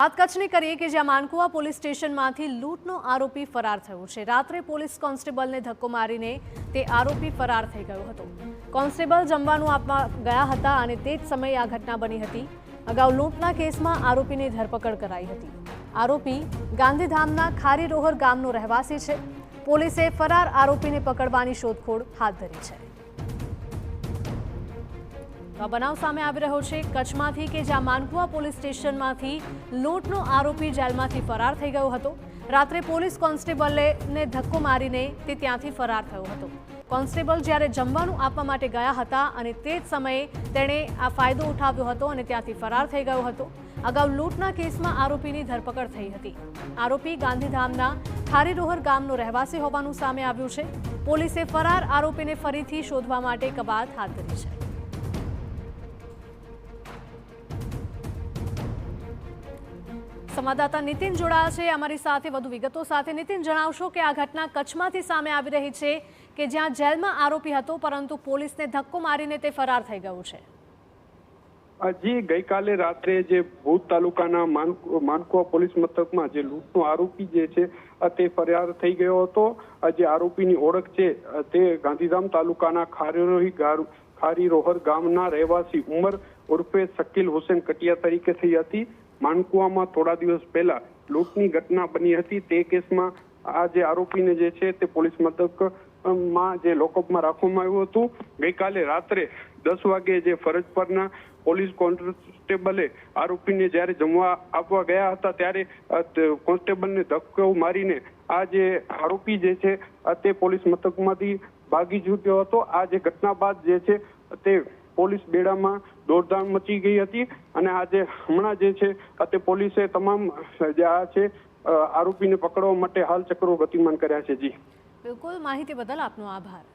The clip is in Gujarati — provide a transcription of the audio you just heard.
વાત કચ્છની કરીએ કે જ્યાં માનકુવા પોલીસ સ્ટેશનમાંથી લૂંટનો આરોપી ફરાર થયો છે। રાત્રે પોલીસ કોન્સ્ટેબલને ધક્કો મારીને તે આરોપી ફરાર થઈ ગયો હતો। કોન્સ્ટેબલ જમવાનું આપવા ગયા હતા અને તે જ સમયે આ ઘટના બની હતી। અગાઉ લૂંટના કેસમાં આરોપીની ધરપકડ કરાઈ હતી। આરોપી ગાંધીધામના ખારીરોહર ગામનો રહેવાસી છે। પોલીસે ફરાર આરોપીને પકડવાની શોધખોળ હાથ ધરી છે। આ બનાવ સામે આવી રહ્યો છે કચ્છમાંથી કે જ્યાં માનકુવા પોલીસ સ્ટેશનમાંથી લૂંટનો આરોપી જેલમાંથી ફરાર થઈ ગયો હતો। રાત્રે પોલીસ કોન્સ્ટેબલને ધક્કો મારીને તે ત્યાંથી ફરાર થયો હતો। કોન્સ્ટેબલ જ્યારે જમવાનું આપવા માટે ગયા હતા અને તે જ સમયે તેણે આ ફાયદો ઉઠાવ્યો હતો અને ત્યાંથી ફરાર થઈ ગયો હતો। અગાઉ લૂંટના કેસમાં આરોપીની ધરપકડ થઈ હતી। આરોપી ગાંધીધામના ખારીરોહર ગામનો રહેવાસી હોવાનું સામે આવ્યું છે। પોલીસે ફરાર આરોપીને ફરીથી શોધવા માટે કવાયત હાથ ધરી છે। સંવાદદાતા નીતિન જોડાયા છે અમારી સાથે વધુ વિગતો સાથે। નીતિન, જણાવશો કે આ ઘટના કચ્છમાંથી સામે આવી રહી છે કે જ્યાં જેલમાં આરોપી હતો પરંતુ પોલીસને ધક્કો મારીને તે ફરાર થઈ ગયો છે। જી, ગઈકાલે રાત્રે જે ભુજ તાલુકાના માનકુવા પોલીસ મથકમાં જે લૂંટનો આરોપી જે છે તે ફરાર થઈ ગયો હતો। જે આરોપીની ઓળખ છે તે ગાંધીધામ તાલુકાના ખારીરોહર ગામના રહેવાસી ઉમર ઉર્ફે શકીલ હુસેન કટિયા તરીકે થઈ હતી। માનકુવામાં થોડા દિવસ પહેલા લૂંટની ઘટના બની હતી। તે કેસમાં આ જે આરોપીને જે છે તે પોલીસ મથકમાં જે લોકઅપમાં રાખવામાં આવ્યું હતું। ગઈકાલે રાત્રે 10 વાગે જે ફરજ પરના પોલીસ કોન્સ્ટેબલે આરોપીને જ્યારે જમવા આપવા ગયા હતા ત્યારે કોન્સ્ટેબલને ધક્કો મારીને આ જે આરોપી જે છે તે પોલીસ મથકમાંથી ભાગી છૂટ્યો હતો। આ જે ઘટના બાદ જે છે તે પોલીસ બેડામાં દોડધામ મચી ગઈ હતી અને આજે હમણાં જે છે તે પોલીસે તમામ જે આ છે આરોપીને પકડવા માટે હાલ ચક્રો ગતિમાન કર્યા છે। જી બિલકુલ, માહિતી બદલ આપનો આભાર।